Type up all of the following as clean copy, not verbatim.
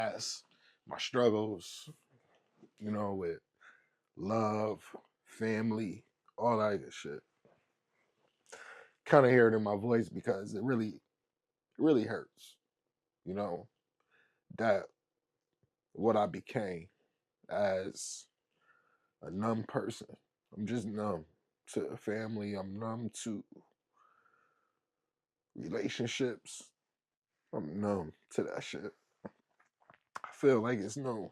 As my struggles, with love, family, all that good shit. Kind of hear it in my voice because it really hurts, you know, that what I became as a numb person. I'm just numb to family. I'm numb to relationships. I'm numb to that shit. I feel like it's no,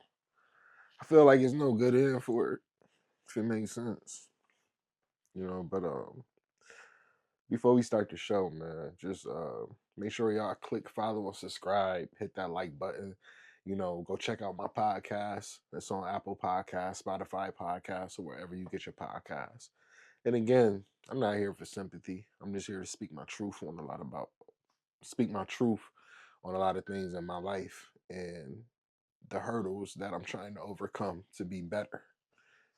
I feel like it's no good end for it, if it makes sense, But before we start the show, man, just make sure y'all click follow and subscribe, hit that like button. Go check out my podcast. It's on Apple Podcasts, Spotify Podcasts, or wherever you get your podcasts. And again, I'm not here for sympathy. I'm just here to speak my truth on a lot of things in my life and the hurdles that I'm trying to overcome to be better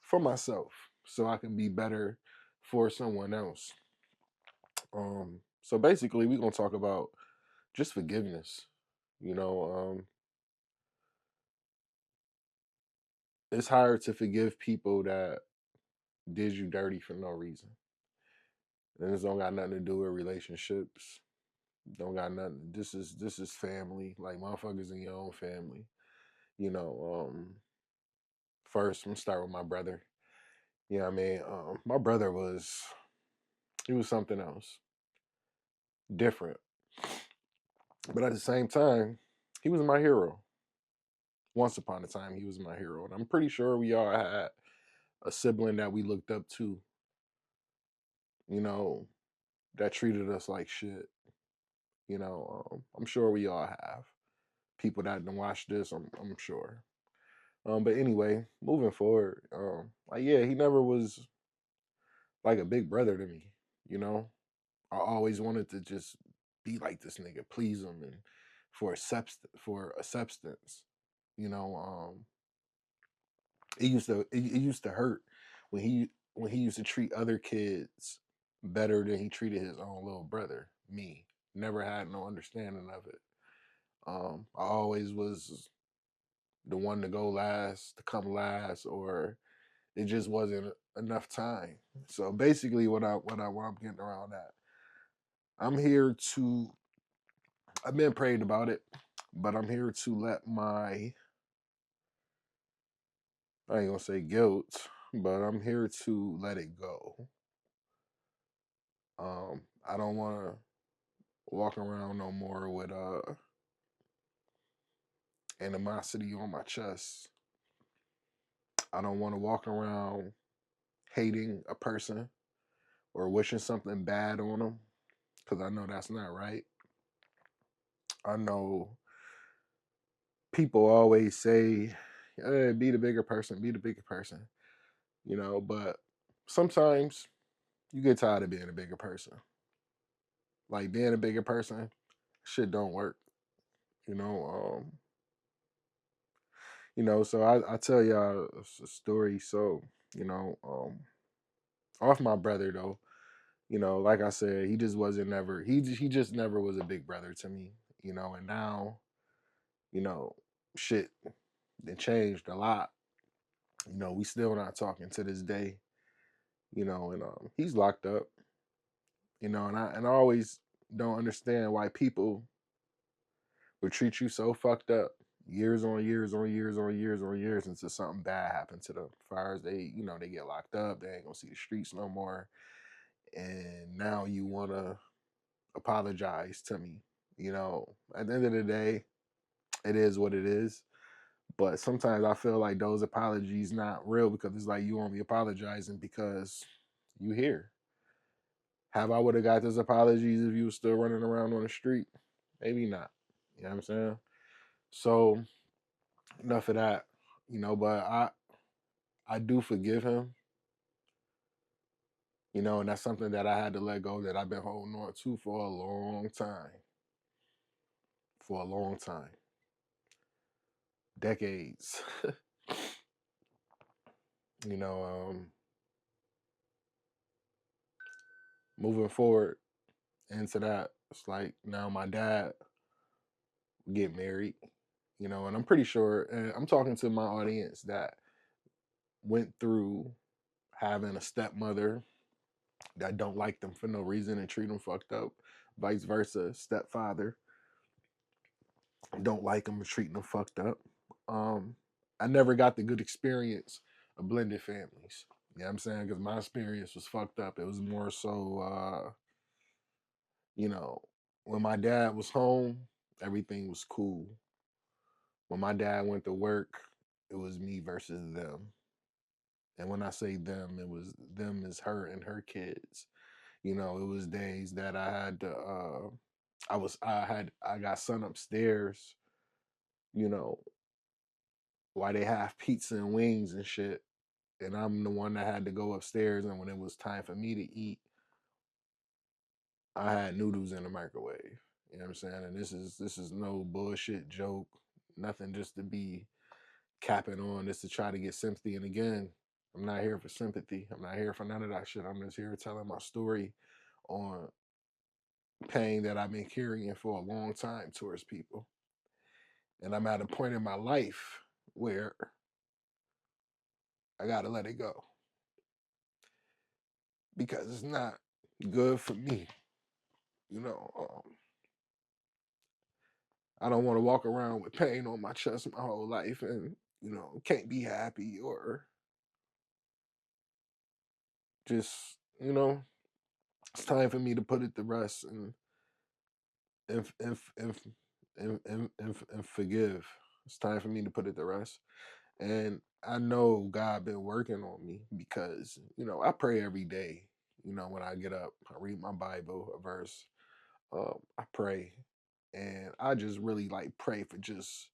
for myself, so I can be better for someone else. So basically, we're gonna talk about just forgiveness. You know, it's hard to forgive people that did you dirty for no reason. And this don't got nothing to do with relationships. Don't got nothing. This is family. Like motherfuckers in your own family. You know, first I'm gonna start with my brother. You know what I mean? My brother was something else. Different. But at the same time, he was my hero. Once upon a time, he was my hero. And I'm pretty sure we all had a sibling that we looked up to, you know, that treated us like shit. I'm sure we all have. People that didn't watch this, I'm sure. But anyway, moving forward, yeah, he never was like a big brother to me, you know? I always wanted to just be like this nigga, please him and for a substance. You know, it used to hurt when he used to treat other kids better than he treated his own little brother. Me, never had no understanding of it. I always was the one to go last, to come last, or it just wasn't enough time. So basically, what I'm getting around that, I'm here to. I've been praying about it, but I'm here to let my, I ain't gonna say guilt, but I'm here to let it go. I don't want to walk around no more with animosity on my chest. I don't want to walk around hating a person or wishing something bad on them, because I know that's not right. I know people always say, hey, be the bigger person, be the bigger person, but sometimes you get tired of being a bigger person. Like being a bigger person, shit don't work, you know. So I tell y'all a story. So, you know, off my brother though, like I said, he just wasn't never he just never was a big brother to me, and now, you know, shit it changed a lot. We still not talking to this day, and he's locked up, and I always don't understand why people would treat you so fucked up years on years on years on years on years until something bad happened to them. As far as they get locked up, they ain't gonna see the streets no more, and now you wanna apologize to me. At the end of the day, it is what it is. But sometimes I feel like those apologies not real, because it's like you only apologizing because you here. Have I would have got those apologies if you were still running around on the street? Maybe not. You know what I'm saying? So enough of that. But I do forgive him. And that's something that I had to let go, that I've been holding on to for a long time. For a long time. Decades. you know, moving forward into that, it's like now my dad get married. And I'm pretty sure, and I'm talking to my audience that went through having a stepmother that don't like them for no reason and treat them fucked up, vice versa, stepfather don't like them and treat them fucked up. Um, I never got the good experience of blended families. You know what I'm saying? Because my experience was fucked up. It was more so, you know, when my dad was home, everything was cool. When my dad went to work, it was me versus them. And when I say them, it was them as her and her kids. It was days that I had to I got son upstairs, you know, while they have pizza and wings and shit. And I'm the one that had to go upstairs, and when it was time for me to eat, I had noodles in the microwave. You know what I'm saying? And this is no bullshit joke, nothing just to be capping on. This to try to get sympathy. And again, I'm not here for sympathy. I'm not here for none of that shit. I'm just here telling my story on pain that I've been carrying for a long time towards people. And I'm at a point in my life where I gotta let it go because it's not good for me. You know, I don't want to walk around with pain on my chest my whole life and, can't be happy or just, it's time for me to put it to rest and and forgive. It's time for me to put it to rest. And I know God been working on me because, I pray every day. When I get up, I read my Bible, a verse. I pray. And I just really like pray for just,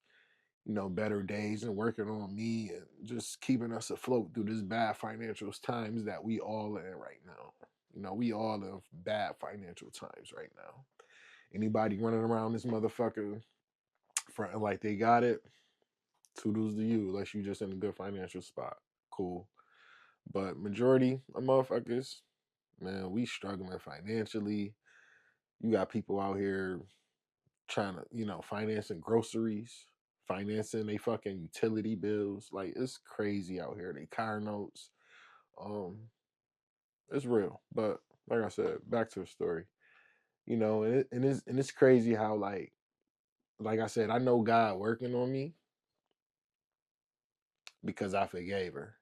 better days and working on me and just keeping us afloat through this bad financial times that we all in right now. We all in bad financial times right now. Anybody running around this motherfucker fronting like they got it, toodles to you, unless you just in a good financial spot. Cool. But majority of motherfuckers, man, we struggling financially. You got people out here trying to, financing groceries, financing they fucking utility bills. Like it's crazy out here. They car notes. Um, it's real. But like I said, back to the story. And it's crazy how like I said, I know God working on me because I forgave her.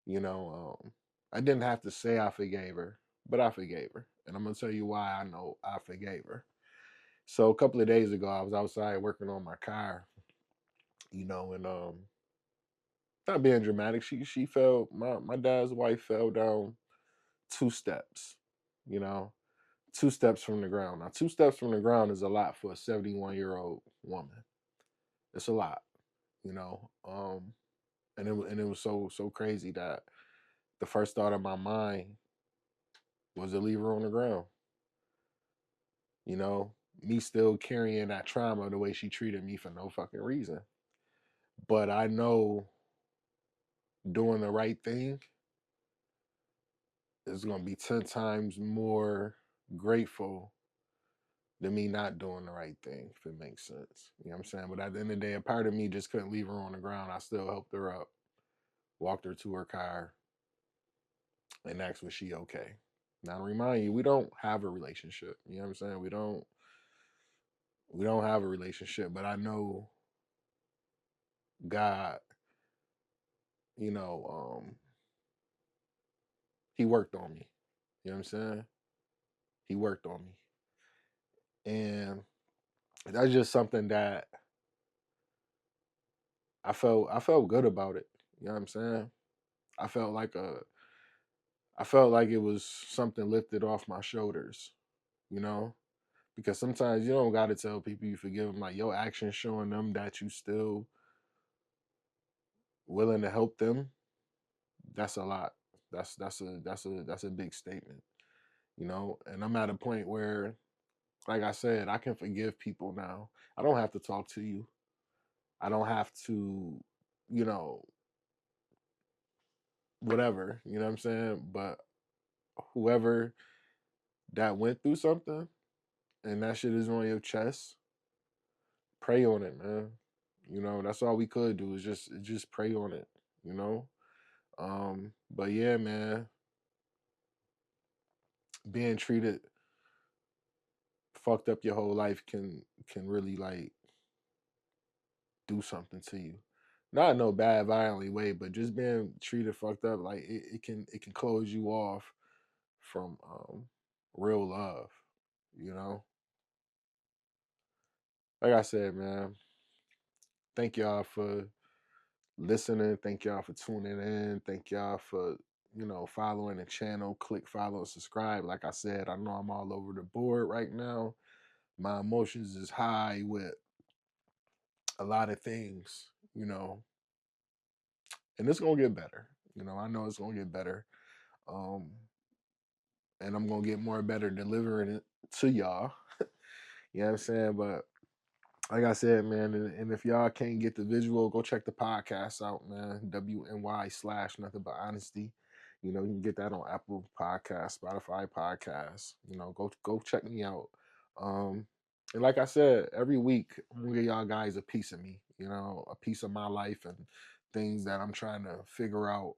I didn't have to say I forgave her, but I forgave her. And I'm gonna tell you why I know I forgave her. So a couple of days ago, I was outside working on my car, and not being dramatic, she fell. My dad's wife fell down 2 steps, you know, 2 steps from the ground. Now 2 steps from the ground is a lot for a 71-year-old woman. It's a lot, you know. And it was so crazy that the first thought of my mind was to leave her on the ground. Me still carrying that trauma the way she treated me for no fucking reason. But I know doing the right thing is going to be 10 times more grateful than me not doing the right thing, if it makes sense. You know what I'm saying? But at the end of the day, a part of me just couldn't leave her on the ground. I still helped her up, walked her to her car, and asked was she okay. Now to remind you, we don't have a relationship. You know what I'm saying? We don't have a relationship, but I know God, you know, he worked on me. You know what I'm saying? He worked on me. And that's just something that I felt good about it. You know what I'm saying? I felt like a I felt like it was something lifted off my shoulders, you know? Because sometimes you don't gotta tell people you forgive them. Like your actions showing them that you still willing to help them, that's a lot. That's a big statement, And I'm at a point where, like I said, I can forgive people now. I don't have to talk to you. I don't have to, you know, whatever, you know what I'm saying? But whoever that went through something and that shit is on your chest, pray on it, man. You know, that's all we could do is just pray on it, you know? But yeah, man, being treated fucked up your whole life can really like do something to you. Not in no bad violently way, but just being treated fucked up, like it can close you off from real love, you know? Like I said, man, thank y'all for listening. Thank y'all for tuning in. Thank y'all for, following the channel. Click follow and subscribe. Like I said, I know I'm all over the board right now. My emotions is high with a lot of things, and it's gonna get better. I know it's gonna get better. Um, and I'm gonna get more better delivering it to y'all. You know what I'm saying? But like I said, man, and if y'all can't get the visual, go check the podcast out, man. WNY/Nothing But Honesty. You can get that on Apple Podcast, Spotify Podcast. Go check me out. Um, and like I said, every week I'm gonna give y'all guys a piece of me, a piece of my life and things that I'm trying to figure out